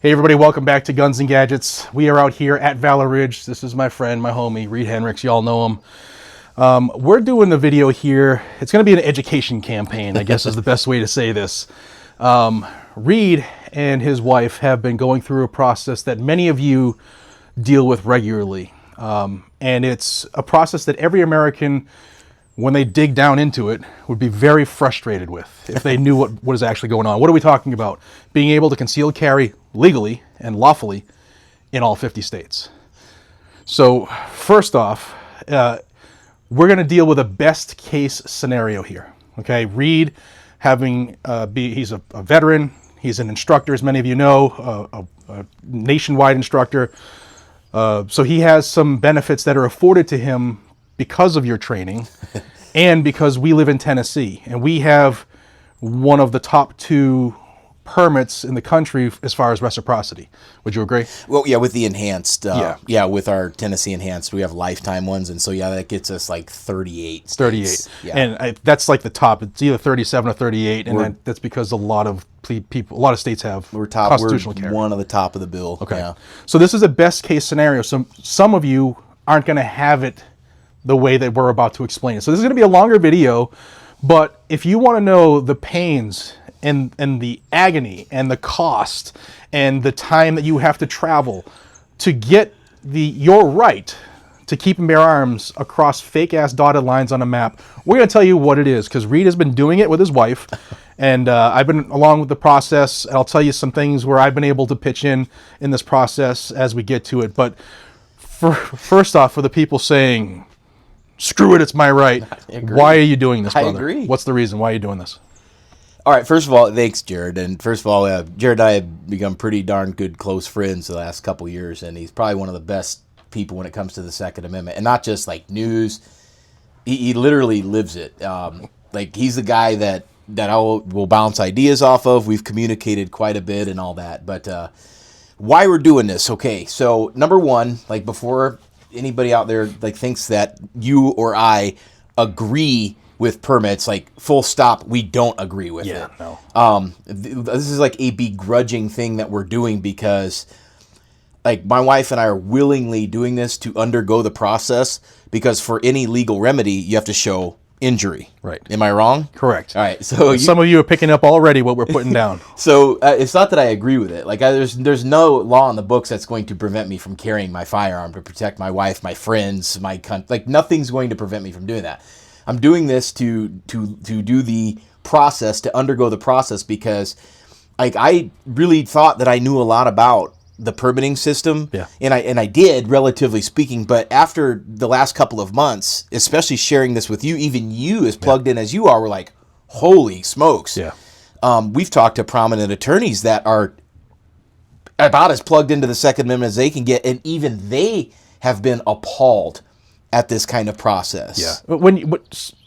Hey everybody, welcome back to Guns and Gadgets. We are out here at Valor Ridge. This is my friend, my homie, Reed Henricks. You all know him. We're doing the video here. It's going to be an education campaign, I guess is the best way to say this. Reed and his wife have been going through a process that many of you deal with regularly. And it's a process that every American, when they dig down into it, would be very frustrated with if they knew what is actually going on. What are we talking about? Being able to concealed carry legally and lawfully in all 50 states. So first off, we're going to deal with a best case scenario here. Okay, Reed, he's a veteran, he's an instructor, as many of you know, a nationwide instructor. So he has some benefits that are afforded to him because of your training and because we live in Tennessee and we have one of the top 2 permits in the country as far as reciprocity. Would you agree? Well, yeah, with the enhanced, with our Tennessee enhanced, we have lifetime ones, and so that gets us like 38 states. 38, yeah. And that's like the top. It's either 37 or 38, and that's because a lot of states have constitutional carry. We're one of the top of the bill. Okay, yeah. So this is a best case scenario. So some of you aren't going to have it the way that we're about to explain it. So this is going to be a longer video, but if you want to know the pains and the agony and the cost and the time that you have to travel to get your right to keep and bear arms across fake-ass dotted lines on a map, we're going to tell you what it is, because Reed has been doing it with his wife, and I've been along with the process, and I'll tell you some things where I've been able to pitch in this process as we get to it. But first off, for the people saying, screw it, it's my right, why are you doing this, brother? I agree. What's the reason? Why are you doing this? All right, first of all, thanks, Jared. And first of all, Jared and I have become pretty darn good close friends the last couple of years, and he's probably one of the best people when it comes to the Second Amendment. And not just like news, he literally lives it. Like he's the guy that I will bounce ideas off of. We've communicated quite a bit and all that. But why we're doing this, okay, so number one, like before anybody out there like thinks that you or I agree with permits, like full stop, we don't agree with it. No. This is like a begrudging thing that we're doing because like my wife and I are willingly doing this to undergo the process, because for any legal remedy, you have to show injury. Right. Am I wrong? Correct. All right. So some of you are picking up already what we're putting down. So it's not that I agree with it. Like there's no law in the books that's going to prevent me from carrying my firearm to protect my wife, my friends, my like nothing's going to prevent me from doing that. I'm doing this to do the process, to undergo the process, because like I really thought that I knew a lot about the permitting system, and I did, relatively speaking. But after the last couple of months, especially sharing this with you, even you as plugged in as you are, we're like, holy smokes! Yeah. We've talked to prominent attorneys that are about as plugged into the Second Amendment as they can get, and even they have been appalled at this kind of process. Yeah.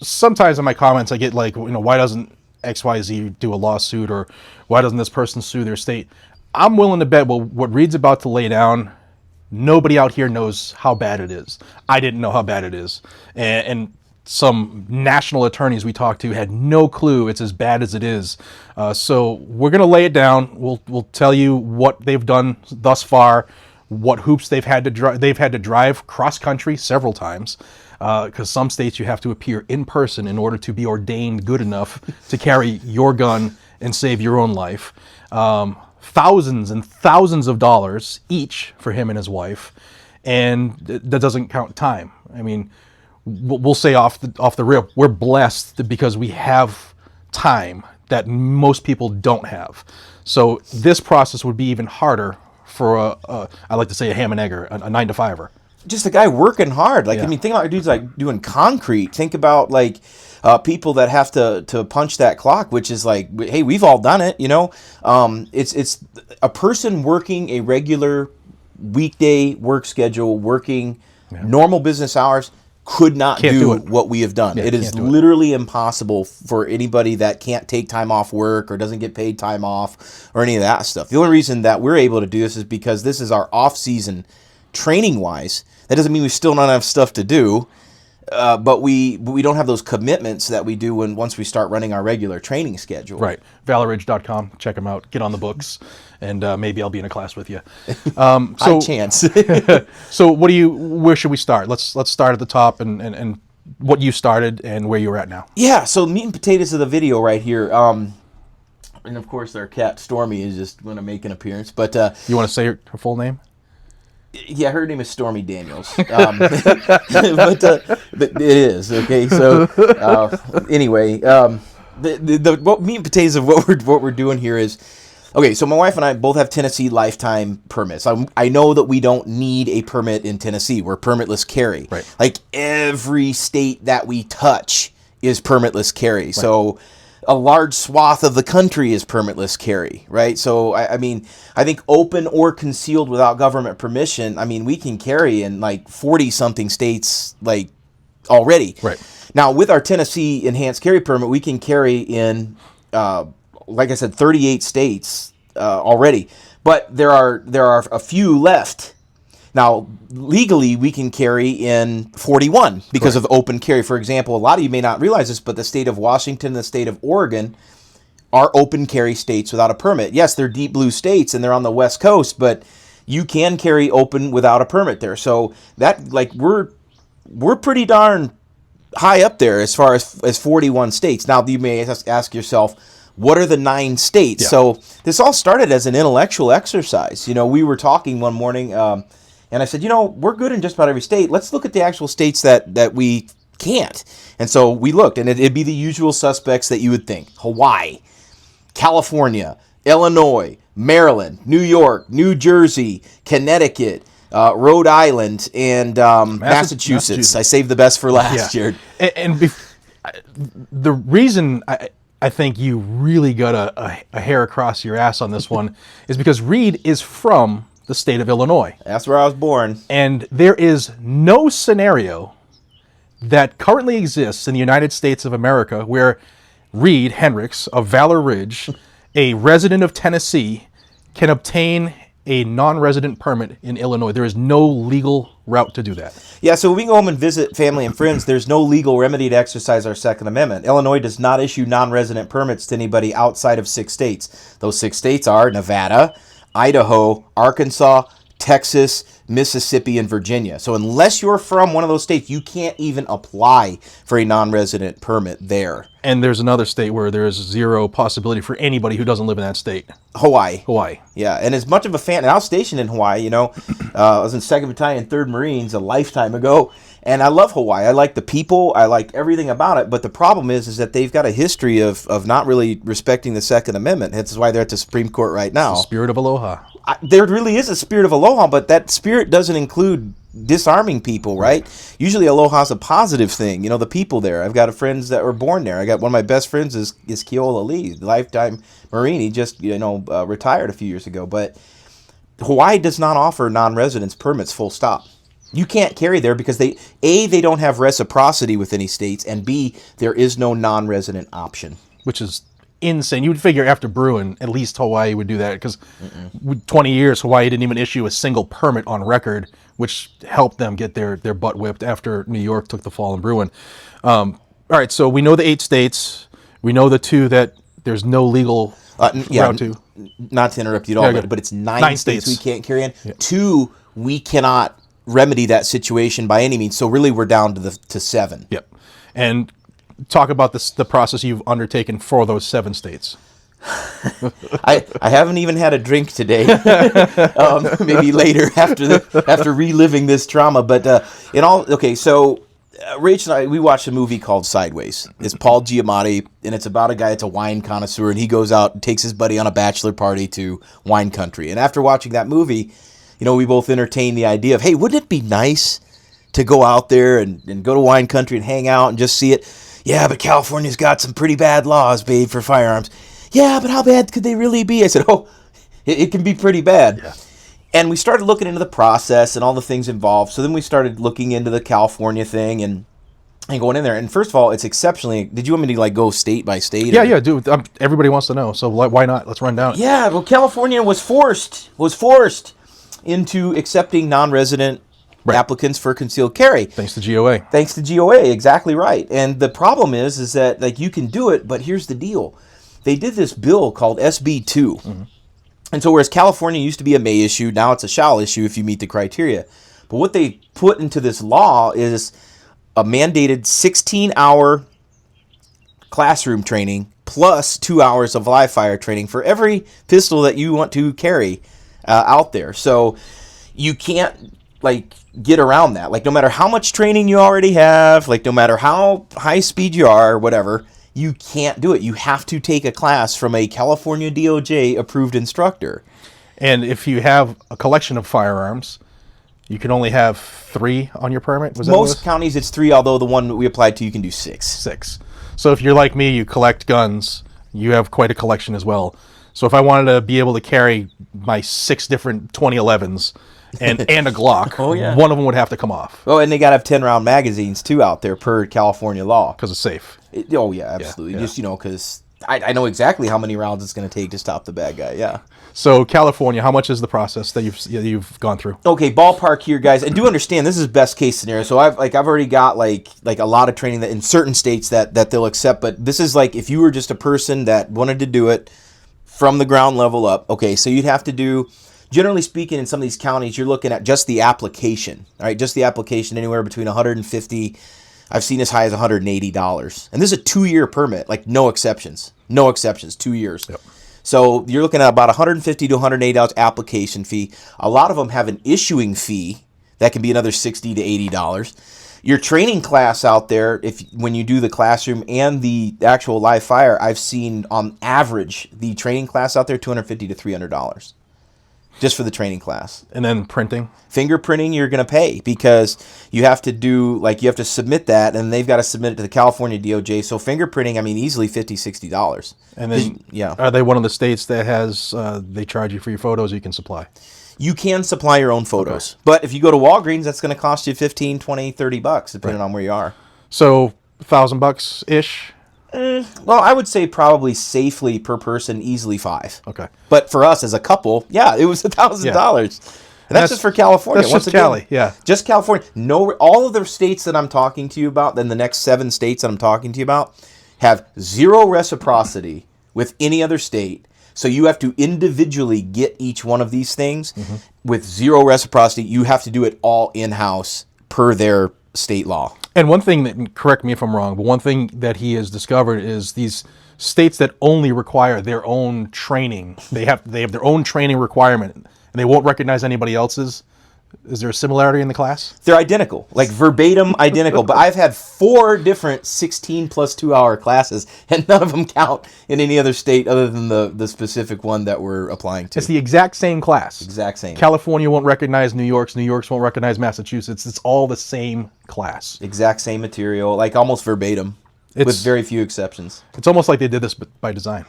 Sometimes in my comments I get like, why doesn't XYZ do a lawsuit, or why doesn't this person sue their state? I'm willing to bet, well, what Reed's about to lay down, nobody out here knows how bad it is. I didn't know how bad it is. And some national attorneys we talked to had no clue it's as bad as it is. So we're going to lay it down. We'll tell you what they've done thus far, what hoops they've had to drive cross country several times, because some states you have to appear in person in order to be ordained good enough to carry your gun and save your own life. Thousands and thousands of dollars each for him and his wife, and that doesn't count time. I mean, we'll say off the rip, we're blessed because we have time that most people don't have. So this process would be even harder for I like to say a ham and egger, a 9-to-5er. Just a guy working hard. Like, I mean, think about dudes like doing concrete. Think about like people that have to punch that clock, which is like, hey, we've all done it, It's a person working a regular weekday work schedule, working normal business hours, could not do what we have done. It is literally impossible for anybody that can't take time off work or doesn't get paid time off or any of that stuff. The only reason that we're able to do this is because this is our off season training wise. That doesn't mean we still don't have stuff to do. but we don't have those commitments that we do once we start running our regular training schedule. Right. ValorRidge.com. Check them out. Get on the books, and maybe I'll be in a class with you. High chance. So where should we start? Let's start at the top and what you started and where you're at now. Yeah, so meat and potatoes of the video right here. And of course our cat Stormy is just going to make an appearance. But you want to say her full name? Yeah, her name is Stormy Daniels. But it is, okay? So anyway, what meat and potatoes of what we're doing here is, okay, so my wife and I both have Tennessee lifetime permits. I know that we don't need a permit in Tennessee. We're permitless carry. Right. Like every state that we touch is permitless carry. Right. So a large swath of the country is permitless carry, right? So, I mean, I think open or concealed without government permission, I mean, we can carry in like 40-something states like already. Right. Now, with our Tennessee enhanced carry permit, we can carry in, like I said, 38 states already. But there are a few left. Now, legally, we can carry in 41 because of open carry. For example, a lot of you may not realize this, but the state of Washington and the state of Oregon are open carry states without a permit. Yes, they're deep blue states and they're on the West Coast, but you can carry open without a permit there. So that, like, we're pretty darn high up there as far as 41 states. Now, you may ask yourself, what are the 9 states? Yeah. So this all started as an intellectual exercise. You know, we were talking one morning, and I said, you know, we're good in just about every state. Let's look at the actual states that we can't. And so we looked, and it'd be the usual suspects that you would think. Hawaii, California, Illinois, Maryland, New York, New Jersey, Connecticut, Rhode Island, and Massachusetts. I saved the best for last, Jared. And the reason I think you really got a hair across your ass on this one is because Reed is from the state of Illinois. That's where I was born. And there is no scenario that currently exists in the United States of America where Reed Henricks of Valor Ridge, a resident of Tennessee, can obtain a non-resident permit in Illinois. There is no legal route to do that. Yeah, so when we go home and visit family and friends, there's no legal remedy to exercise our Second Amendment. Illinois does not issue non-resident permits to anybody outside of 6 states. Those 6 states are Nevada, Idaho, Arkansas, Texas, Mississippi, and Virginia. So unless you're from one of those states, you can't even apply for a non-resident permit there. And there's another state where there is zero possibility for anybody who doesn't live in that state. Hawaii. Hawaii. Yeah, and as much of a fan, and I was stationed in Hawaii, you know, I was in 2nd Battalion, 3rd Marines a lifetime ago, and I love Hawaii. I like the people, I like everything about it, but the problem is that they've got a history of not really respecting the Second Amendment. That's why they're at the Supreme Court right now. The spirit of aloha. There really is a spirit of aloha, but that spirit doesn't include disarming people, right? Usually aloha's a positive thing, you know, the people there. I've got friends that were born there. I got one of my best friends is Keola Lee, lifetime Marine. He just, retired a few years ago. But Hawaii does not offer non-residence permits, full stop. You can't carry there because they don't have reciprocity with any states, and B, there is no non-resident option. Which is insane. You would figure after Bruin, at least Hawaii would do that, because 20 years, Hawaii didn't even issue a single permit on record, which helped them get their butt whipped after New York took the fall in Bruin. All right, so we know the 8 states. We know the 2 that there's no legal route to. Not to interrupt you at all, but it's 9 states we can't carry in. Yeah. 2, we cannot remedy that situation by any means. So really, we're down to 7. Yep. And talk about the process you've undertaken for those 7 states. I haven't even had a drink today. Maybe later after reliving this trauma. But so Rach and I, we watched a movie called Sideways. It's Paul Giamatti, and it's about a guy that's a wine connoisseur, and he goes out and takes his buddy on a bachelor party to wine country. And after watching that movie, we both entertained the idea of, hey, wouldn't it be nice to go out there and go to wine country and hang out and just see it? Yeah, but California's got some pretty bad laws, babe, for firearms. Yeah, but how bad could they really be? I said, it can be pretty bad. Yeah. And we started looking into the process and all the things involved. So then we started looking into the California thing and going in there. And first of all, it's exceptionally... Did you want me to go state by state? Yeah, dude. Everybody wants to know. So why not? Let's run down it. Yeah, well, California was forced into accepting non-resident applicants for concealed carry. Thanks to GOA. Thanks to GOA, exactly right. And the problem is that like you can do it, but here's the deal. They did this bill called SB 2. Mm-hmm. And so whereas California used to be a may issue, now it's a shall issue if you meet the criteria. But what they put into this law is a mandated 16-hour classroom training plus 2 hours of live fire training for every pistol that you want to carry out there. So you can't like get around that. Like no matter how much training you already have, like no matter how high speed you are or whatever, you can't do it. You have to take a class from a California DOJ approved instructor. And if you have a collection of firearms, you can only have 3 on your permit? Was that Most counties it's 3, although the one that we applied to, you can do 6. 6. So if you're like me, you collect guns, you have quite a collection as well. So if I wanted to be able to carry my 6 different 2011s and a Glock, one of them would have to come off. Oh, and they got to have 10-round magazines, too, out there per California law. Because it's safe. Absolutely. Yeah. Just, because I know exactly how many rounds it's going to take to stop the bad guy, yeah. So California, how much is the process that you've gone through? Okay, ballpark here, guys. And do understand, this is best case scenario. So I've already got like a lot of training that in certain states that they'll accept. But this is like if you were just a person that wanted to do it from the ground level up. Okay, so you'd have to do, generally speaking, in some of these counties, you're looking at just the application. All right, just the application, anywhere between $150. I've seen as high as $180. And this is a 2-year permit, like no exceptions. No exceptions, 2 years. Yep. So you're looking at about $150 to $180 application fee. A lot of them have an issuing fee that can be another $60 to $80. Your training class out there, when you do the classroom and the actual live fire, I've seen on average the training class out there $250 to $300. Just for the training class. And then printing? Fingerprinting you're going to pay because you have to you have to submit that, and they've got to submit it to the California DOJ. So fingerprinting, easily $50, $60. And then, are they one of the states that has, they charge you for your photos you can supply? You can supply your own photos. Okay. But if you go to Walgreens, that's going to cost you $15, $20, $30, depending on where you are. So $1,000-ish? Well, I would say probably safely per person, easily $5. Okay. But for us as a couple, it was $1,000. Yeah. And that's just for California. That's just Cali, yeah. Just California. No, all of the states that I'm talking to you about, then the next 7 states that I'm talking to you about, have 0 reciprocity with any other state. So you have to individually get each one of these things. Mm-hmm. With 0 reciprocity, you have to do it all in-house per their state law. And one thing that, correct me if I'm wrong, but one thing that he has discovered is these states that only require their own training, they have their own training requirement, and they won't recognize anybody else's. Is there a similarity in the class? They're identical, like verbatim identical. But I've had 4 different 16 plus 2-hour classes, and none of them count in any other state other than the specific one that we're applying to. It's the exact same class. Exact same. California won't recognize New York's won't recognize Massachusetts. It's all the same class. Exact same material, like almost verbatim, with very few exceptions. It's almost like they did this by design.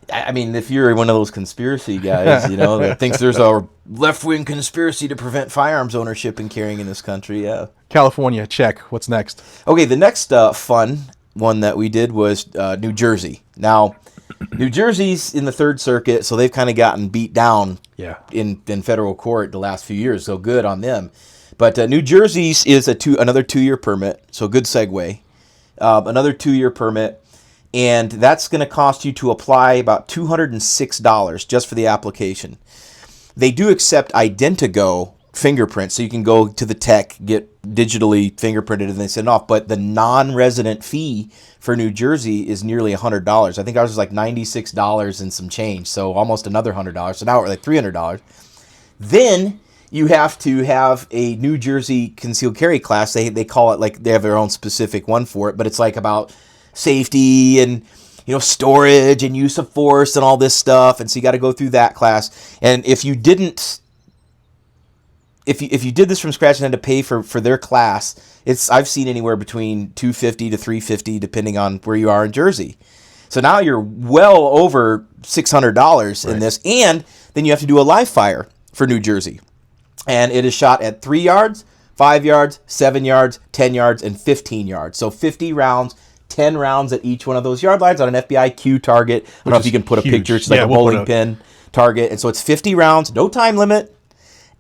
If you're one of those conspiracy guys, that thinks there's a left-wing conspiracy to prevent firearms ownership and carrying in this country, yeah. California, check. What's next? Okay, the next fun one that we did was New Jersey. Now, New Jersey's in the Third Circuit, so they've kind of gotten beat down in federal court the last few years, so good on them. But New Jersey's is another 2-year permit, so good segue. Another 2-year permit. And that's going to cost you to apply about $206 just for the application. They do accept Identigo fingerprints, so you can go to the tech, get digitally fingerprinted, and they send off. But the non-resident fee for New Jersey is nearly $100. I think ours was like $96 and some change, so almost another $100. So now we're like $300. Then you have to have a New Jersey concealed carry class. They call it, like, they have their own specific one for it, but it's like about safety and storage and use of force and all this stuff, and so you got to go through that class. And if you did this from scratch and had to pay for their class, I've seen anywhere between $250 to $350 depending on where you are in Jersey. So now you're well over $600 in this, and then you have to do a live fire for New Jersey, and it is shot at 3 yards, 5 yards, 7 yards, 10 yards, and 15 yards. So 50 rounds. 10 rounds at each one of those yard lines on an FBI Q target. I don't know if you can put a picture. It's like a bowling pin target. And so it's 50 rounds, no time limit.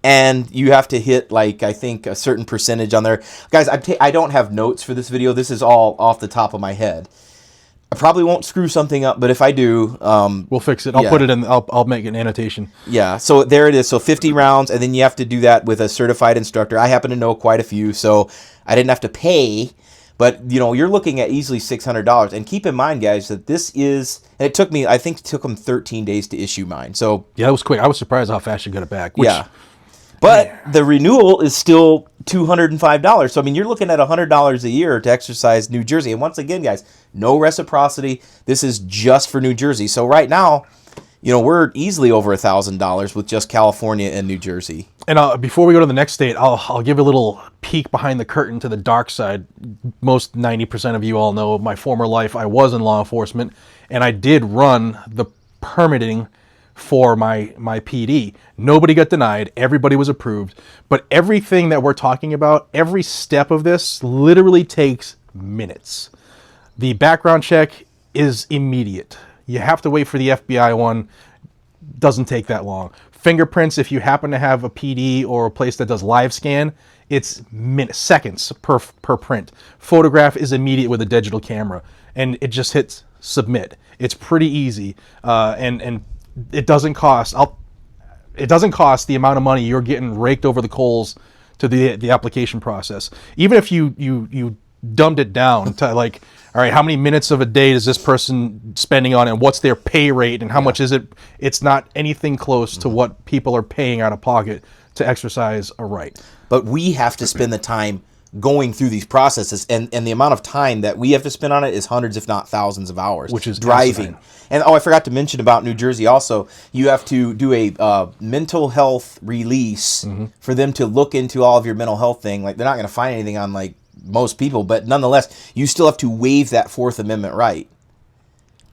and you have to hit like I think a certain percentage on there. Guys, I don't have notes for this video. This is all off the top of my head. I probably won't screw something up, but if I do, we'll fix it. I'll put it in. I'll make an annotation. Yeah. So there it is. So 50 rounds, and then you have to do that with a certified instructor. I happen to know quite a few, so I didn't have to pay. But you're looking at easily $600. And keep in mind, guys, that this is. And it took me. I think it took them 13 days to issue mine. So yeah, that was quick. I was surprised how fast you got it back. Yeah. But the renewal is still $205. So, I mean, you're looking at $100 a year to exercise New Jersey. And once again, guys, no reciprocity. This is just for New Jersey. So right now, we're easily over $1,000 with just California and New Jersey. And before we go to the next state, I'll give a little peek behind the curtain to the dark side. Most 90% of you all know my former life. I was in law enforcement, and I did run the permitting for my PD. Nobody got denied. Everybody was approved. But everything that we're talking about, every step of this literally takes minutes. The background check is immediate. You have to wait for the FBI one. Doesn't take that long. Fingerprints, if you happen to have a PD or a place that does live scan, it's seconds per print. Photograph is immediate with a digital camera, and it just hits submit. It's pretty easy, and it doesn't cost. It doesn't cost the amount of money you're getting raked over the coals to the application process. Even if you dumbed it down to like, all right, how many minutes of a day is this person spending on it, and what's their pay rate, and how much is it? It's not anything close to what people are paying out of pocket to exercise a right. But we have to spend the time going through these processes, and the amount of time that we have to spend on it is hundreds, if not thousands of hours. Which is driving. insane. And I forgot to mention about New Jersey also, you have to do a mental health release for them to look into all of your mental health thing. Like, they're not going to find anything on like most people, but nonetheless, you still have to waive that Fourth Amendment right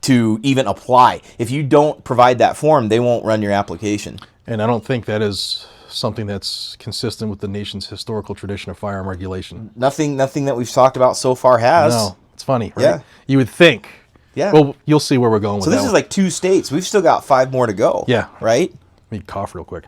to even apply. If you don't provide that form, they won't run your application. And I don't think that is something that's consistent with the nation's historical tradition of firearm regulation. Nothing that we've talked about so far has. No, it's funny, right? Yeah. You would think. Yeah. Well, you'll see where we're going with that. So this is like 2 states. We've still got 5 more to go. Yeah. Right? Let me cough real quick.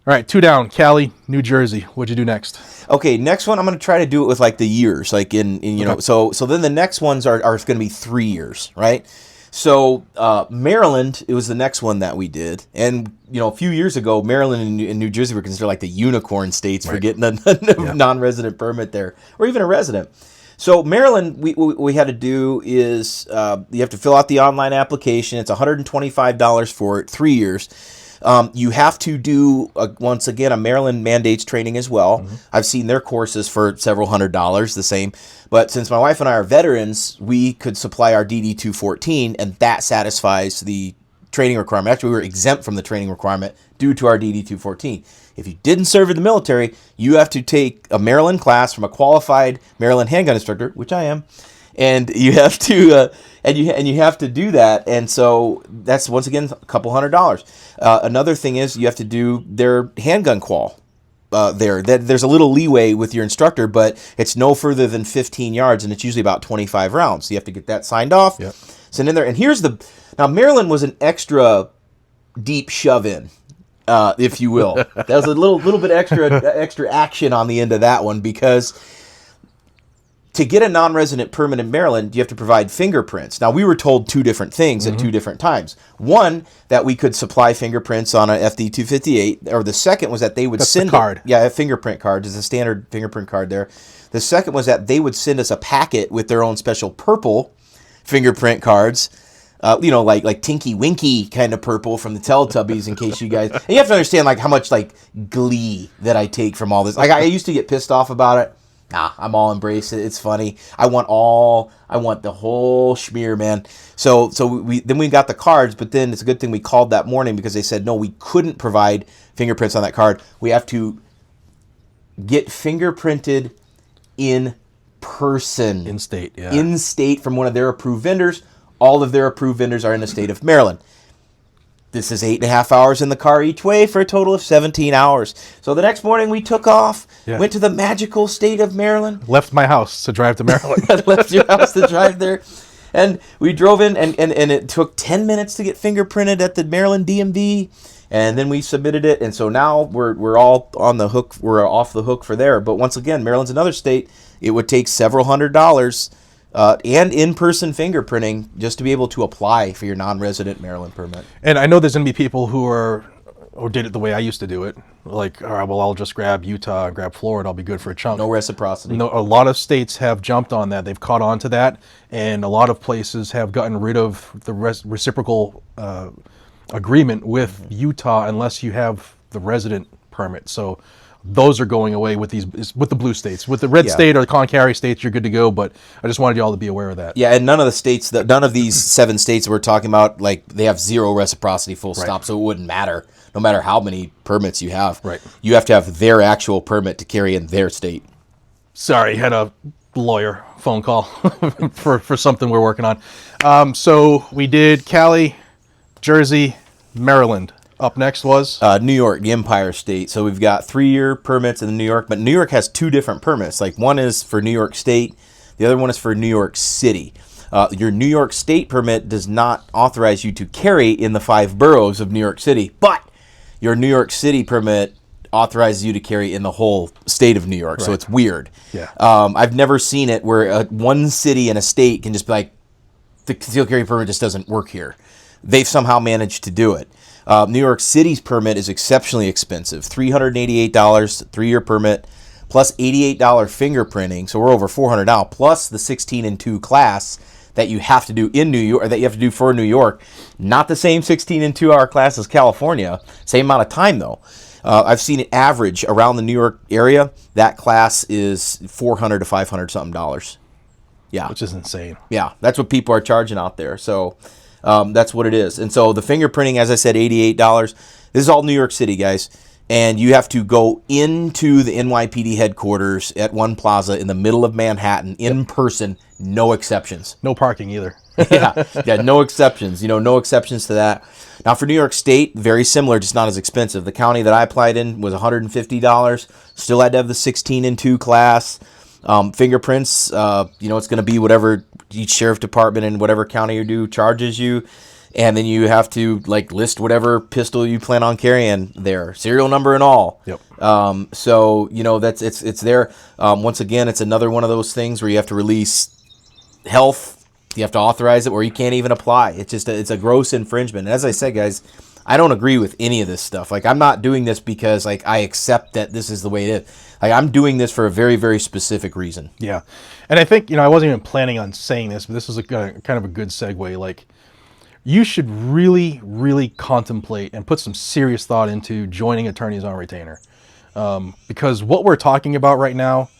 All right, 2 down. Cali, New Jersey. What'd you do next? Okay, next one I'm going to try to do it with like the years, like in Okay. so then the next ones are going to be 3 years, right? So Maryland, it was the next one that we did, and a few years ago, Maryland and New Jersey were considered like the unicorn states for getting a non-resident permit there, or even a resident. So Maryland, what we had to do is you have to fill out the online application. It's $125 for 3 years. You have to do, once again, a Maryland mandates training as well. I've seen their courses for several $100s, the same. But since my wife and I are veterans, we could supply our DD-214, and that satisfies the training requirement. Actually, we were exempt from the training requirement due to our DD-214. If you didn't serve in the military, you have to take a Maryland class from a qualified Maryland handgun instructor, which I am, and you have to you have to do that. And so that's, once again, a couple $100. Another thing is you have to do their handgun qual. There's a little leeway with your instructor, but it's no further than 15 yards, and it's usually about 25 rounds. So you have to get that signed off, send in there. And now Maryland was an extra deep shove in, if you will. That was a little bit extra action on the end of that one, because to get a non-resident permit in Maryland, you have to provide fingerprints. Now, we were told 2 different things at 2 different times. One, that we could supply fingerprints on an FD-258, or the second was that they would send the card. A fingerprint card. There's a standard fingerprint card there. The second was that they would send us a packet with their own special purple fingerprint cards. Like Tinky Winky kind of purple from the Teletubbies, in case you guys... And you have to understand like how much like glee that I take from all this. Like, I used to get pissed off about it. Nah, I'm all embrace it. It's funny. I want the whole schmear, man. So we got the cards, but then it's a good thing we called that morning, because they said, no, we couldn't provide fingerprints on that card. We have to get fingerprinted in person. In state, yeah. In state from one of their approved vendors. All of their approved vendors are in the state of Maryland. This is 8.5 hours in the car each way for a total of 17 hours. So the next morning we took off, went to the magical state of Maryland. Left my house to drive to Maryland. Left your house to drive there. And we drove in, and it took 10 minutes to get fingerprinted at the Maryland DMV, and then we submitted it, and so now we're all on the hook. We're off the hook for there. But once again, Maryland's another state. It would take several $100s and in-person fingerprinting just to be able to apply for your non-resident Maryland permit. And I know there's going to be people who did it the way I used to do it. Like, all right, well, I'll just grab Utah and grab Florida. I'll be good for a chunk. No reciprocity. No, a lot of states have jumped on that. They've caught on to that, and a lot of places have gotten rid of the reciprocal agreement with Utah unless you have the resident permit. So those are going away with the blue states. With the red state or the Con-Carry states, you're good to go. But I just wanted you all to be aware of that. Yeah, and none of these 7 states that we're talking about, like, they have zero reciprocity, full stop. So it wouldn't matter, no matter how many permits you have. Right. You have to have their actual permit to carry in their state. Sorry, had a lawyer phone call for something we're working on. So we did Cali, Jersey, Maryland. Up next was? New York, the Empire State. So we've got 3-year permits in New York, but New York has 2 different permits. Like, one is for New York State, the other one is for New York City. Your New York State permit does not authorize you to carry in the 5 boroughs of New York City, but your New York City permit authorizes you to carry in the whole state of New York. Right. So it's weird. Yeah. I've never seen it where one city and a state can just be like, the concealed carry permit just doesn't work here. They've somehow managed to do it. New York City's permit is exceptionally expensive. $388, 3-year permit, plus $88 fingerprinting. So we're over $400 now, plus the 16-2 class that you have to do in New York, or that you have to do for New York. Not the same 16-2-hour class as California. Same amount of time, though. I've seen it average around the New York area. That class is $400 to $500 something dollars. Yeah. Which is insane. Yeah, that's what people are charging out there. So that's what it is. And so the fingerprinting, as I said, $88. This is all New York City, guys. And you have to go into the NYPD headquarters at One Plaza in the middle of Manhattan in person, no exceptions. No parking either. yeah, no exceptions. No exceptions to that. Now for New York State, very similar, just not as expensive. The county that I applied in was $150. Still had to have the 16-2 class. Fingerprints, it's going to be whatever each sheriff department in whatever county you do charges you. And then you have to list whatever pistol you plan on carrying there, serial number and all. Yep. So that's it's there. Once again, it's another one of those things where you have to release health. You have to authorize it, or you can't even apply. It's just it's a gross infringement. And as I said, guys, I don't agree with any of this stuff. I'm not doing this because I accept that this is the way it is. I'm doing this for a very, very specific reason. Yeah, and I think I wasn't even planning on saying this, but this is kind of a good segue. You should really, really contemplate and put some serious thought into joining attorneys on retainer, because what we're talking about right now,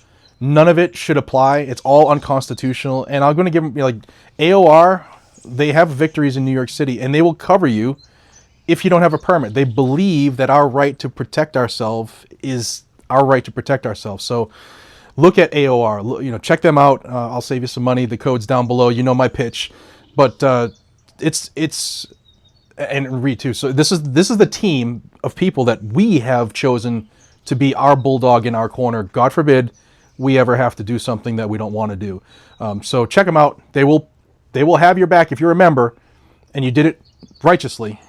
none of it should apply. It's all unconstitutional, and I'm going to give them AOR. They have victories in New York City, and they will cover you if you don't have a permit. They believe that our right to protect ourselves is our right to protect ourselves. So look at AOR. Check them out. I'll save you some money. The code's down below. My pitch, but it's and read too. So this is the team of people that we have chosen to be our bulldog in our corner. God forbid we ever have to do something that we don't want to do. So check them out. They will have your back if you're a member and you did it righteously.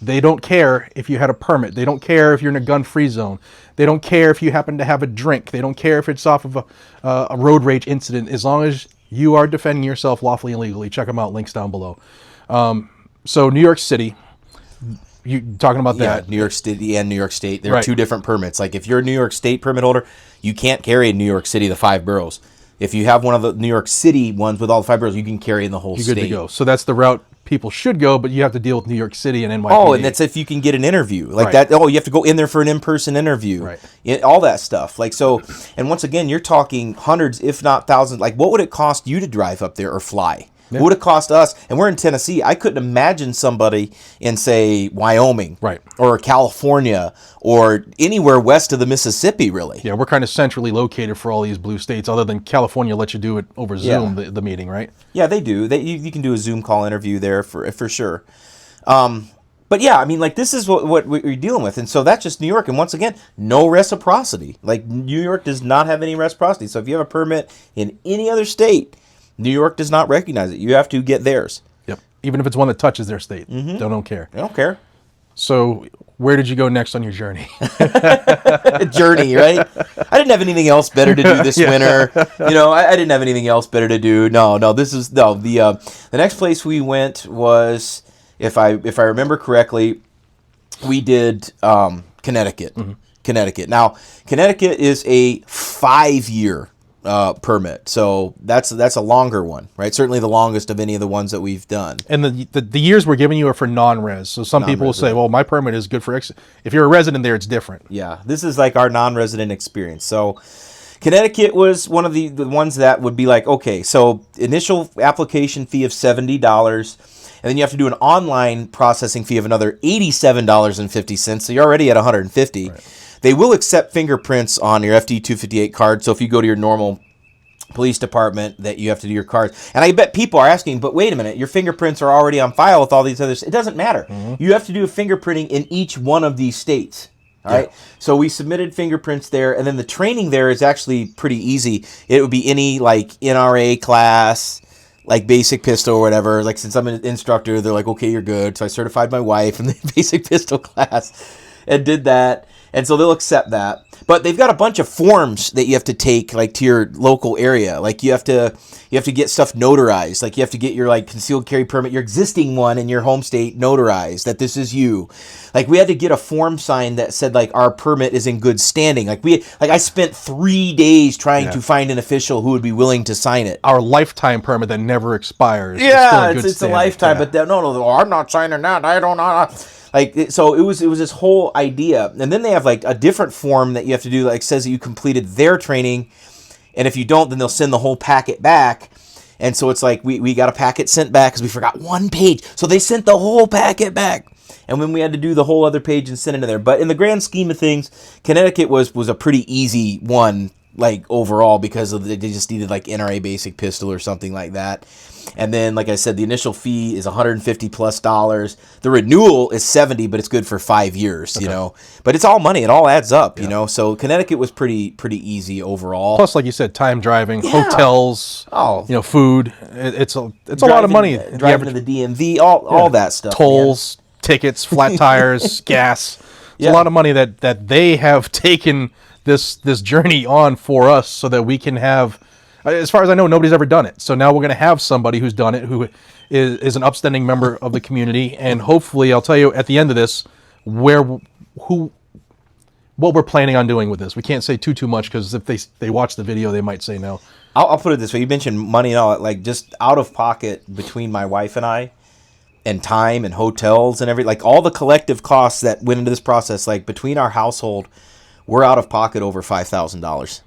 They don't care if you had a permit. They don't care if you're in a gun-free zone. They don't care if you happen to have a drink. They don't care if it's off of a road rage incident. As long as you are defending yourself lawfully and legally. Check them out. Links down below. So New York City, you talking about that? New York City and New York State. There are 2 different permits. If you're a New York State permit holder, you can't carry in New York City the 5 boroughs. If you have one of the New York City ones with all the 5 boroughs, you can carry in the whole state. You're good to go. So that's the route people should go, but you have to deal with New York City and NYPD. Oh, and that's if you can get an interview that. Oh, you have to go in there for an in-person interview. Right. All that stuff. And once again, you're talking hundreds, if not thousands. What would it cost you to drive up there or fly? Yeah. What would it cost us? And we're in Tennessee. I couldn't imagine somebody in, say, Wyoming, right, or California, or anywhere west of the Mississippi, really. Yeah, we're kind of centrally located for all these blue states, other than California lets you do it over Zoom, the meeting, right? Yeah, they do. You can do a Zoom call interview there for sure. But yeah, this is what we're dealing with. And so that's just New York. And once again, no reciprocity. New York does not have any reciprocity. So if you have a permit in any other state, New York does not recognize it. You have to get theirs. Yep. Even if it's one that touches their state, they don't care. They don't care. So where did you go next on your journey? Journey, right? I didn't have anything else better to do this winter. I didn't have anything else better to do. No. The next place we went was, if I remember correctly, we did Connecticut. Connecticut. Now, Connecticut is a 5-year permit, so that's a longer one, right? Certainly the longest of any of the ones that we've done. And the years we're giving you are for non-res. So some people will say, well, my permit is good for X. If you're a resident there, it's different. Yeah, this is like our non-resident experience. So Connecticut was one of the ones that would be like, okay, so initial application fee of $70, and then you have to do an online processing fee of another $87.50. So you're already at $150. Right. They will accept fingerprints on your FD-258 card. So if you go to your normal police department, that you have to do your cards. And I bet people are asking, but wait a minute, your fingerprints are already on file with all these others. It doesn't matter. You have to do a fingerprinting in each one of these states. All right. So we submitted fingerprints there, and then the training there is actually pretty easy. It would be any like NRA class, like basic pistol or whatever. Like, since I'm an instructor, they're like, okay, you're good. So I certified my wife in the basic pistol class and did that. And so they'll accept that. But they've got a bunch of forms that you have to take, like, to your local area. Like, you have to get stuff notarized. Like, you have to get your, like, concealed carry permit, your existing one in your home state, notarized, that this is you. Like, we had to get a form signed that said, like, our permit is in good standing. Like, I spent 3 days trying to find an official who would be willing to sign it. Our lifetime permit that never expires. Yeah, it's a lifetime. Yeah. But no, I'm not signing that. I don't know. Like, so it was this whole idea. And then they have like a different form that you have to do, like, says that you completed their training. And if you don't, then they'll send the whole packet back. And so it's like, we got a packet sent back because we forgot one page. So they sent the whole packet back. And then we had to do the whole other page and send it in there. But in the grand scheme of things, Connecticut was a pretty easy one, like, overall, because they just needed like NRA basic pistol or something like that. And then, like I said, the initial fee is $150+. The renewal is $70, but it's good for 5 years, you know. But it's all money; it all adds up, you know. So Connecticut was pretty easy overall. Plus, like you said, time driving, hotels, food. It's a lot of money. Driving to the DMV, all that stuff. Tolls, tickets, flat tires, gas. It's a lot of money that they have taken this journey on for us, so that we can have. As far as I know, nobody's ever done it. So now we're going to have somebody who's done it, who is an upstanding member of the community, and hopefully, I'll tell you at the end of this what we're planning on doing with this. We can't say too much, because if they watch the video, they might say no. I'll put it this way: you mentioned money and all, like, just out of pocket between my wife and I, and time and hotels and like all the collective costs that went into this process. Like, between our household, we're out of pocket over $5,000.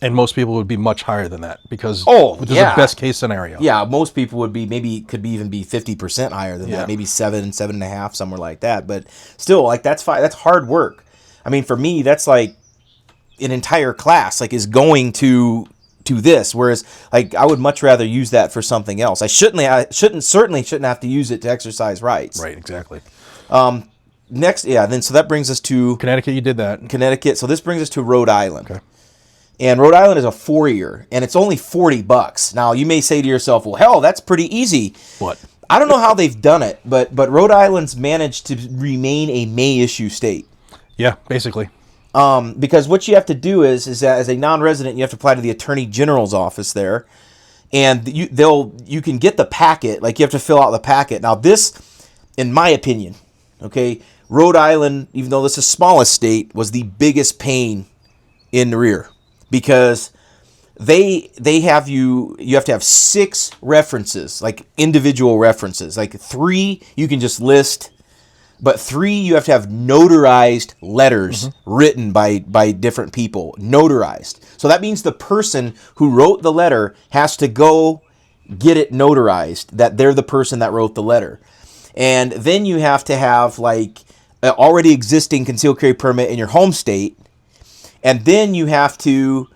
And most people would be much higher than that, because this is a best case scenario. Yeah, most people would be even be 50% higher than that, maybe 7.5, somewhere like that. But still, like, that's hard work. I mean, for me, that's like an entire class, like, is going to this. Whereas, like, I would much rather use that for something else. I certainly shouldn't have to use it to exercise rights. Right, exactly. Next, so that brings us to Connecticut. You did that. Connecticut. So this brings us to Rhode Island. Okay. And Rhode Island is a 4-year, and it's only $40. Now, you may say to yourself, well, hell, that's pretty easy. What? I don't know how they've done it, but Rhode Island's managed to remain a May-issue state. Yeah, basically. Because what you have to do is that as a non-resident, you have to apply to the Attorney General's office there, and you can get the packet. Like, you have to fill out the packet. Now, this, in my opinion, okay, Rhode Island, even though this is the smallest state, was the biggest pain in the rear. Because they have you have to have 6 references, like individual references. Like 3 you can just list, but 3 you have to have notarized letters written by different people, notarized. So that means the person who wrote the letter has to go get it notarized, that they're the person that wrote the letter. And then you have to have, like, an already existing concealed carry permit in your home state. And then you have to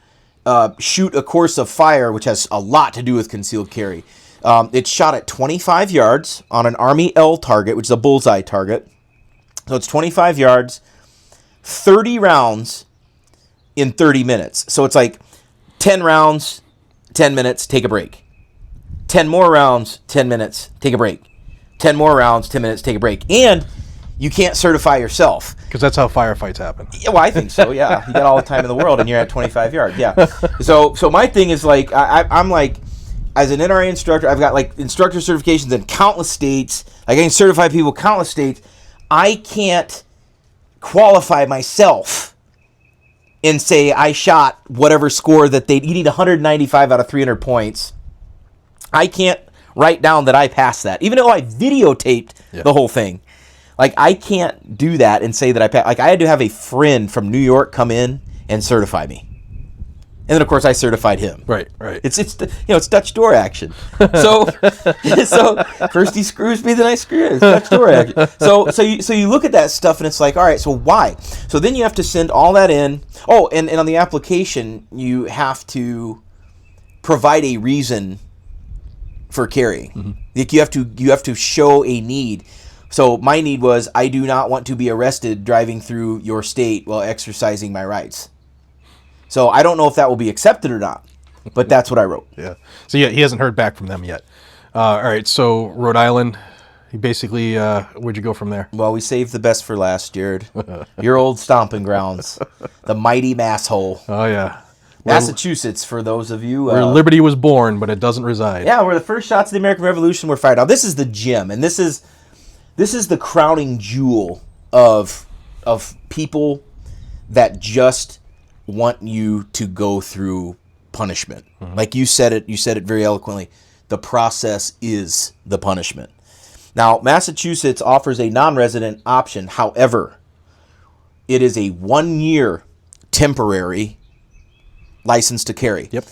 shoot a course of fire, which has a lot to do with concealed carry. It's shot at 25 yards on an Army L target, which is a bullseye target. So it's 25 yards, 30 rounds in 30 minutes. So it's like 10 rounds, 10 minutes, take a break. 10 more rounds, 10 minutes, take a break. 10 more rounds, 10 minutes, take a break. And you can't certify yourself. Because that's how firefights happen. Yeah, well, I think so, yeah. You got all the time in the world, and you're at 25 yards, yeah. So my thing is, like, I'm like, as an NRA instructor, I've got, like, instructor certifications in countless states. Like, I can certify people in countless states. I can't qualify myself and say I shot whatever score that you need 195 out of 300 points. I can't write down that I passed that, even though I videotaped the whole thing. Like, I can't do that and say that I passed. Like, I had to have a friend from New York come in and certify me. And then, of course, I certified him. Right. It's Dutch door action. So first he screws me, then I screw him. It's Dutch door action. So you look at that stuff, and it's like, all right, so why? So then you have to send all that in. Oh, and on the application, you have to provide a reason for carrying. Mm-hmm. Like, you have to show a need. So my need was, I do not want to be arrested driving through your state while exercising my rights. So I don't know if that will be accepted or not, but that's what I wrote. Yeah. So he hasn't heard back from them yet. All right. So Rhode Island, he basically, where'd you go from there? Well, we saved the best for last, Jared. Your old stomping grounds, the mighty Masshole. Oh yeah. Massachusetts, for those of you. Where liberty was born, but it doesn't reside. Yeah, where the first shots of the American Revolution were fired. Now, this is the gem, and this is the crowning jewel of people that just want you to go through punishment. Mm-hmm. Like you said it very eloquently. The process is the punishment. Now, Massachusetts offers a non-resident option. However, it is a 1-year temporary license to carry. Yep.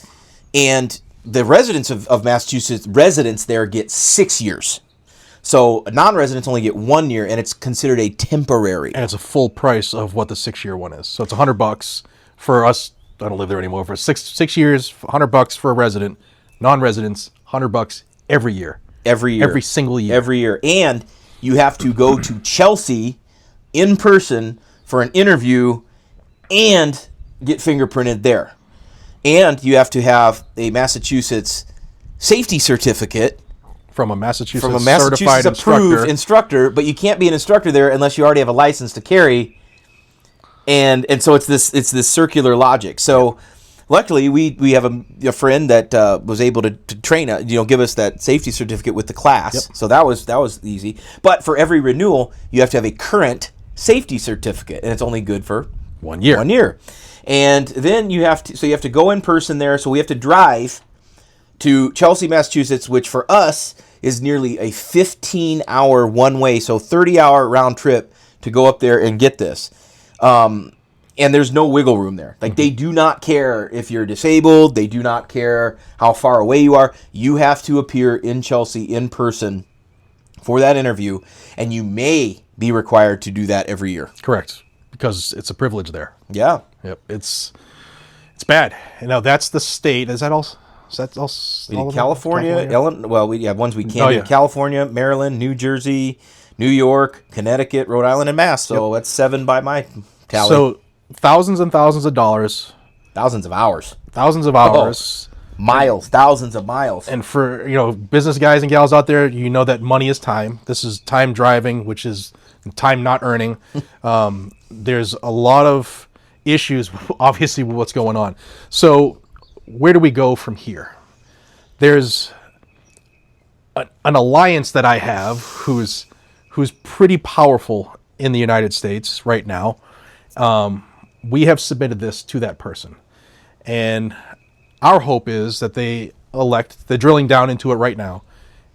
And the residents of Massachusetts, residents there get 6 years. So non-residents only get 1 year, and it's considered a temporary. And it's a full price of what the 6-year one is. So it's $100 for us. I don't live there anymore. For six years, $100 for a resident. Non-residents, $100 every year. Every single year. Every year. And you have to go to Chelsea in person for an interview and get fingerprinted there. And you have to have a Massachusetts safety certificate from a Massachusetts certified approved instructor, but you can't be an instructor there unless you already have a license to carry. And so it's this circular logic. So luckily we have a friend that was able to train give us that safety certificate with the class. Yep. So that was easy. But for every renewal, you have to have a current safety certificate, and it's only good for 1 year. 1 year. And then you have to go in person there. So we have to drive to Chelsea, Massachusetts, which for us is nearly a 15-hour one-way, so 30-hour round trip to go up there and get this. And there's no wiggle room there. Like, they do not care if you're disabled. They do not care how far away you are. You have to appear in Chelsea in person for that interview, and you may be required to do that every year. Correct, because it's a privilege there. Yeah. Yep. It's bad. Now that's the state. Is that all? Is that all California? Illinois? Well, we have ones we can. Yeah. California, Maryland, New Jersey, New York, Connecticut, Rhode Island, and Mass. So that's 7 by my tally. So thousands and thousands of dollars. Thousands of hours. Miles. Thousands of miles. And for business guys and gals out there, you know that money is time. This is time driving, which is time not earning. There's a lot of issues, obviously, with what's going on. So where do we go from here? There's an alliance that I have who's pretty powerful in the United States right now. We have submitted this to that person, and our hope is that they elect. They're drilling down into it right now.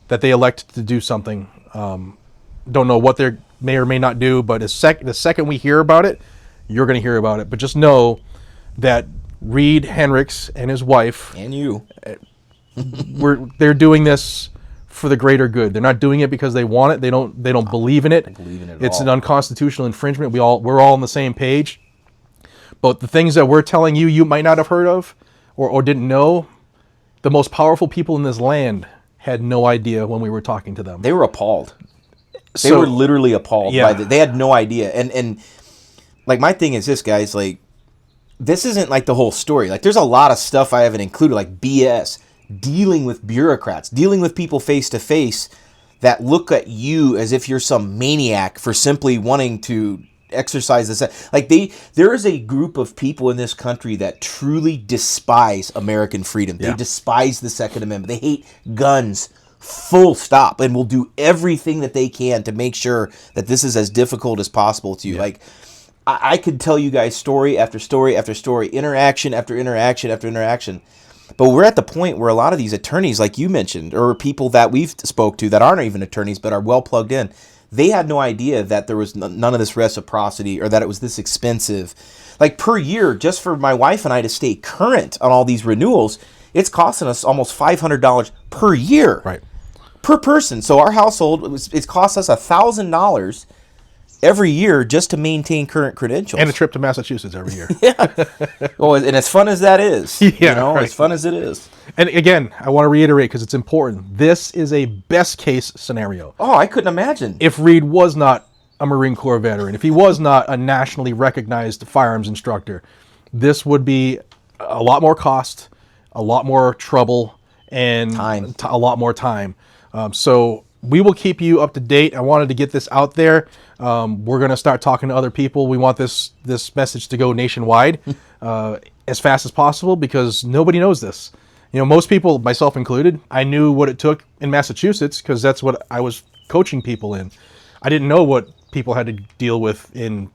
That they elect to do something. Don't know what they may or may not do, but the second we hear about it, you're going to hear about it. But just know that Reed Henricks and his wife and you, they're doing this for the greater good. They're not doing it because they want it. They don't believe in it. I believe in it. It's an unconstitutional infringement. We're all on the same page. But the things that we're telling you might not have heard of or didn't know. The most powerful people in this land had no idea when we were talking to them. They were appalled. They were literally appalled by it. They had no idea. And like, my thing is this, guys, like, this isn't like the whole story. Like, there's a lot of stuff I haven't included, like BS. dealing with bureaucrats, dealing with people face to face that look at you as if you're some maniac for simply wanting to exercise this. Like there is a group of people in this country that truly despise American freedom. They despise the Second Amendment. They hate guns, full stop, and will do everything that they can to make sure that this is as difficult as possible to you. Like, I could tell you guys story after story after story, interaction after interaction after interaction. But we're at the point where a lot of these attorneys, like you mentioned, or people that we've spoke to that aren't even attorneys but are well plugged in, they had no idea that there was none of this reciprocity or that it was this expensive. Like per year, just for my wife and I to stay current on all these renewals, it's costing us almost $500 per year. Right. Per person. So our household, it's cost us $1,000 every year just to maintain current credentials. And a trip to Massachusetts every year. Oh, and as fun as that is, as fun as it is. And again, I want to reiterate because it's important. This is a best case scenario. Oh, I couldn't imagine. If Reed was not a Marine Corps veteran, if he was not a nationally recognized firearms instructor, this would be a lot more cost, a lot more trouble, and a lot more time. So we will keep you up to date. I wanted to get this out there. We're going to start talking to other people. We want this message to go nationwide as fast as possible because nobody knows this. You know, most people, myself included, I knew what it took in Massachusetts because that's what I was coaching people in. I didn't know what people had to deal with in,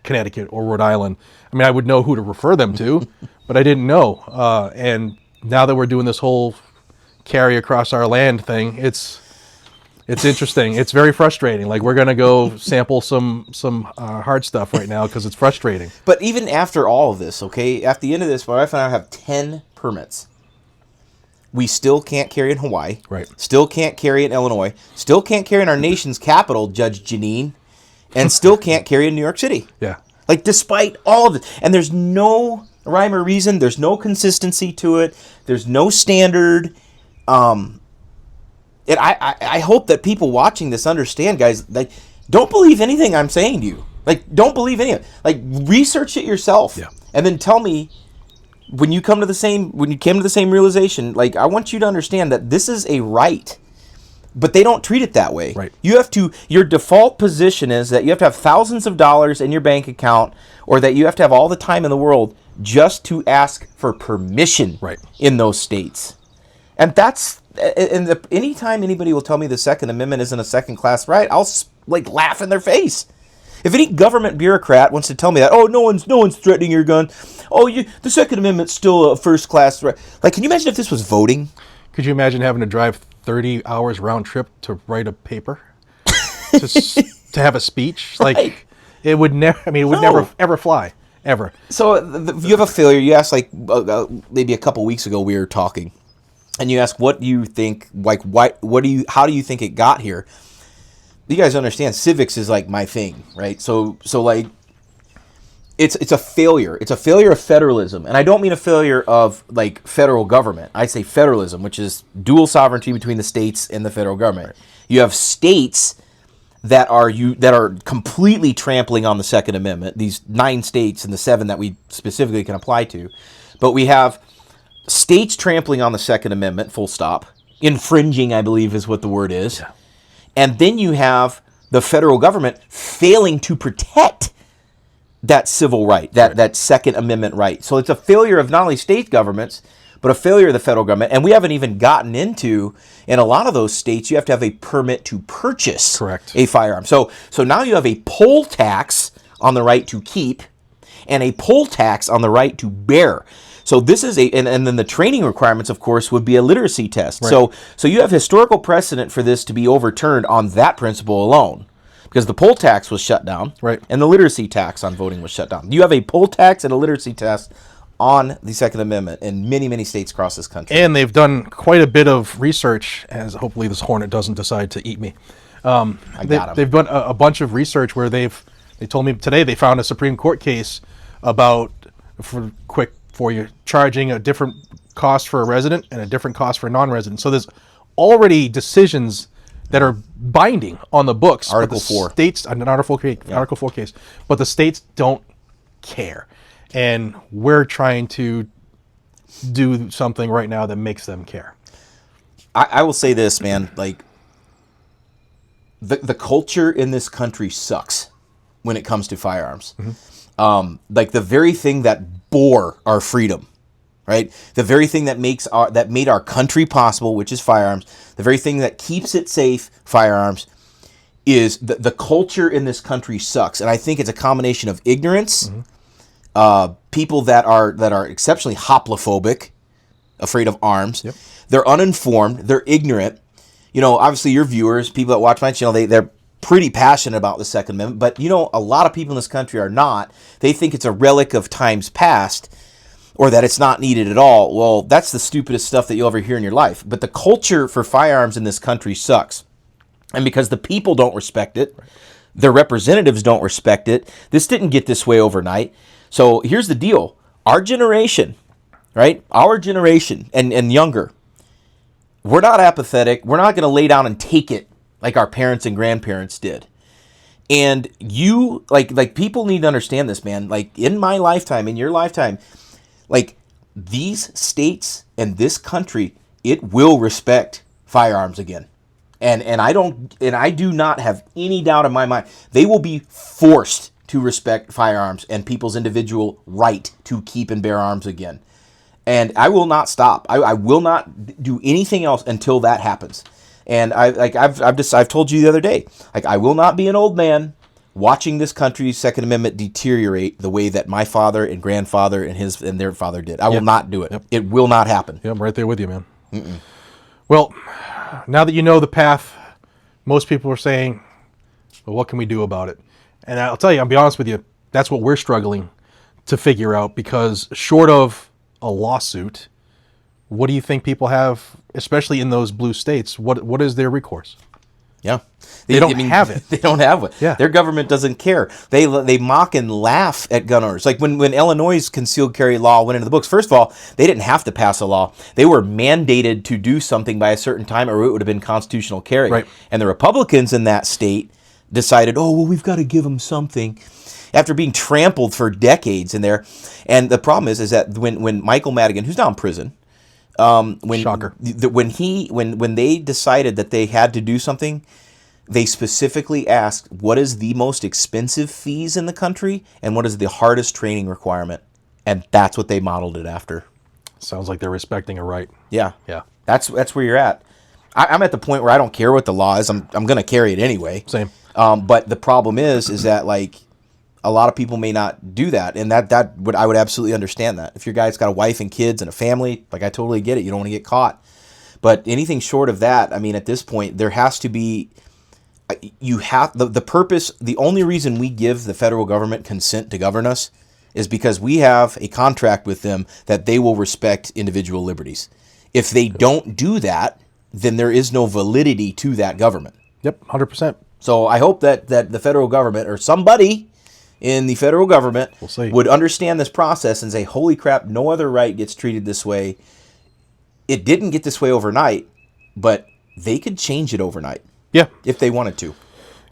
Connecticut or Rhode Island. I mean, I would know who to refer them to, but I didn't know. And now that we're doing this whole carry across our land thing, it's interesting. It's very frustrating. Like we're gonna go sample some hard stuff right now because it's frustrating. But even after all of this, okay, at the end of this, my wife and I have 10 permits. We still can't carry in Hawaii. Right. Still can't carry in Illinois. Still can't carry in our nation's capital, Judge Janine, and still can't carry in New York City. Yeah. Like despite all of it, and there's no rhyme or reason. There's no consistency to it. There's no standard. And I hope that people watching this understand, guys, like, don't believe anything I'm saying to you. Like, don't believe any of it. Like, research it yourself. Yeah. And then tell me when you came to the same realization, like, I want you to understand that this is a right. But they don't treat it that way. Right. Your default position is that you have to have thousands of dollars in your bank account or that you have to have all the time in the world just to ask for permission in those states. And anytime anybody will tell me the Second Amendment isn't a second-class right, I'll laugh in their face. If any government bureaucrat wants to tell me that, oh, no one's threatening your gun. Oh, the Second Amendment's still a first-class right. Like, can you imagine if this was voting? Could you imagine having to drive 30 hours round trip to write a paper, to have a speech? Like, it would never. I mean, it would never ever fly. Ever. So you have a failure. You asked maybe a couple weeks ago we were talking. And you ask, what do you think, how do you think it got here? You guys understand, civics is like my thing, right? So it's a failure. It's a failure of federalism. And I don't mean a failure of like federal government. I say federalism, which is dual sovereignty between the states and the federal government. Right. You have states that are completely trampling on the Second Amendment, these 9 states and the 7 that we specifically can apply to. But we have states trampling on the Second Amendment, full stop. Infringing, I believe, is what the word is. Yeah. And then you have the federal government failing to protect that civil right, that Second Amendment right. So it's a failure of not only state governments, but a failure of the federal government. And we haven't even gotten into, in a lot of those states, you have to have a permit to purchase a firearm. So now you have a poll tax on the right to keep and a poll tax on the right to bear. So this is and then the training requirements, of course, would be a literacy test. Right. So you have historical precedent for this to be overturned on that principle alone, because the poll tax was shut down, and the literacy tax on voting was shut down. You have a poll tax and a literacy test on the Second Amendment in many, many states across this country. And they've done quite a bit of research, as hopefully this hornet doesn't decide to eat me. They've done a bunch of research where they told me today they found a Supreme Court case about, for you, charging a different cost for a resident and a different cost for a non-resident. So there's already decisions that are binding on the books. Article 4. States, an Article 4 case, but the states don't care. And we're trying to do something right now that makes them care. I will say this, man. Like, the culture in this country sucks when it comes to firearms. Like the very thing that bore our freedom, right? The very thing that made our country possible, which is firearms. The very thing that keeps it safe, firearms, is the culture in this country sucks. And I think it's a combination of ignorance, people that are exceptionally hoplophobic, afraid of arms. Yep. They're uninformed. They're ignorant. You know, obviously your viewers, people that watch my channel, they're pretty passionate about the Second Amendment. But, you know, a lot of people in this country are not. They think it's a relic of times past or that it's not needed at all. Well, that's the stupidest stuff that you'll ever hear in your life. But the culture for firearms in this country sucks. And because the people don't respect it, their representatives don't respect it, this didn't get this way overnight. So here's the deal. Our generation, right? Our generation and younger, we're not apathetic. We're not going to lay down and take it like our parents and grandparents did. And you, like people need to understand this, man. Like in my lifetime, in your lifetime, like these states and this country, it will respect firearms again. And I do not have any doubt in my mind. They will be forced to respect firearms and people's individual right to keep and bear arms again. And I will not stop. I will not do anything else until that happens. And I've told you the other day, like I will not be an old man watching this country's Second Amendment deteriorate the way that my father and grandfather and their father did. I will not do it. Yep. It will not happen. Yeah, I'm right there with you, man. Well, now that you know the path, most people are saying, well, what can we do about it? And I'll tell you, I'll be honest with you, that's what we're struggling to figure out, because short of a lawsuit, what do you think people have, especially in those blue states? What is their recourse? Yeah. They don't have it. They don't have it. Yeah. Their government doesn't care. They mock and laugh at gun owners. Like when Illinois' concealed carry law went into the books, first of all, they didn't have to pass a law. They were mandated to do something by a certain time or it would have been constitutional carry. Right. And the Republicans in that state decided, oh, well, we've got to give them something after being trampled for decades in there. And the problem is that when Michael Madigan, who's now in prison, Shocker. When they decided that they had to do something, they specifically asked, what is the most expensive fees in the country and what is the hardest training requirement? And that's what they modeled it after. Sounds like they're respecting a right. Yeah. Yeah. That's where you're at. I'm at the point where I don't care what the law is. I'm going to carry it anyway. Same. But the problem is that like a lot of people may not do that. And I would absolutely understand that. If your guy's got a wife and kids and a family, like I totally get it. You don't want to get caught. But anything short of that, I mean, at this point, there has to be, the purpose, the only reason we give the federal government consent to govern us is because we have a contract with them that they will respect individual liberties. If they don't do that, then there is no validity to that government. Yep, 100%. So I hope that the federal government or somebody in the federal government would understand this process and say, holy crap, no other right gets treated this way. It didn't get this way overnight, but they could change it overnight. Yeah. If they wanted to.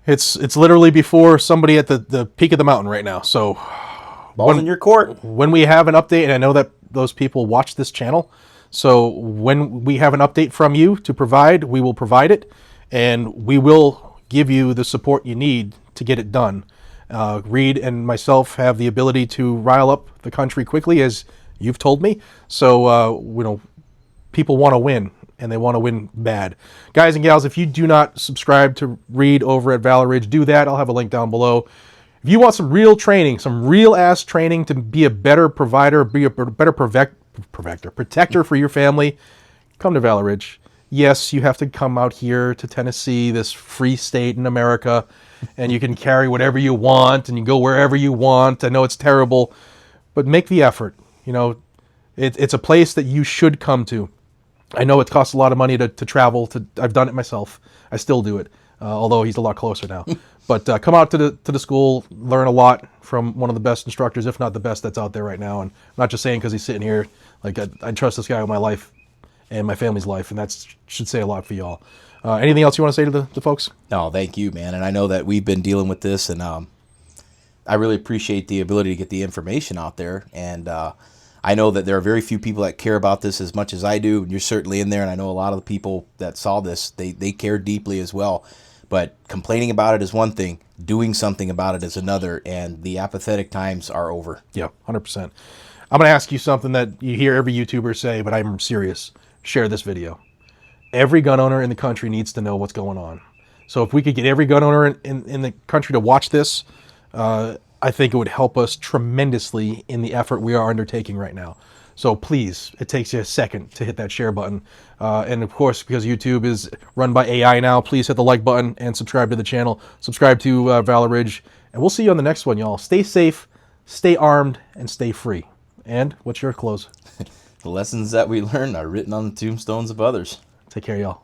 It's literally before somebody at the peak of the mountain right now. So ball's in your court. When we have an update, and I know that those people watch this channel, so when we have an update from you to provide, we will provide it, and we will give you the support you need to get it done. Reed and myself have the ability to rile up the country quickly, as you've told me. So, people want to win, and they want to win bad. Guys and gals, if you do not subscribe to Reed over at Valor Ridge, do that. I'll have a link down below. If you want some real training, some real-ass training to be a better provider, be a better protector for your family, come to Valor Ridge. Yes, you have to come out here to Tennessee, this free state in America, and you can carry whatever you want, and you go wherever you want. I know it's terrible, but make the effort. It's a place that you should come to. I know it costs a lot of money to travel. I've done it myself. I still do it, although he's a lot closer now. But come out to the school, learn a lot from one of the best instructors, if not the best that's out there right now. And I'm not just saying because he's sitting here. Like I trust this guy with my life and my family's life, and that should say a lot for y'all. Anything else you want to say to the folks? No, thank you, man. And I know that we've been dealing with this, and I really appreciate the ability to get the information out there. And I know that there are very few people that care about this as much as I do. You're certainly in there, and I know a lot of the people that saw this, they care deeply as well. But complaining about it is one thing, doing something about it is another, and the apathetic times are over. Yeah, 100%. I'm going to ask you something that you hear every YouTuber say, but I'm serious. Share this video. Every gun owner in the country needs to know what's going on. So if we could get every gun owner in the country to watch this, I think it would help us tremendously in the effort we are undertaking right now. So please, it takes you a second to hit that share button. And of course, because YouTube is run by AI now, please hit the like button and subscribe to the channel. Subscribe to Valor Ridge. And we'll see you on the next one, y'all. Stay safe, stay armed, and stay free. And what's your close? The lessons that we learn are written on the tombstones of others. Take care, y'all.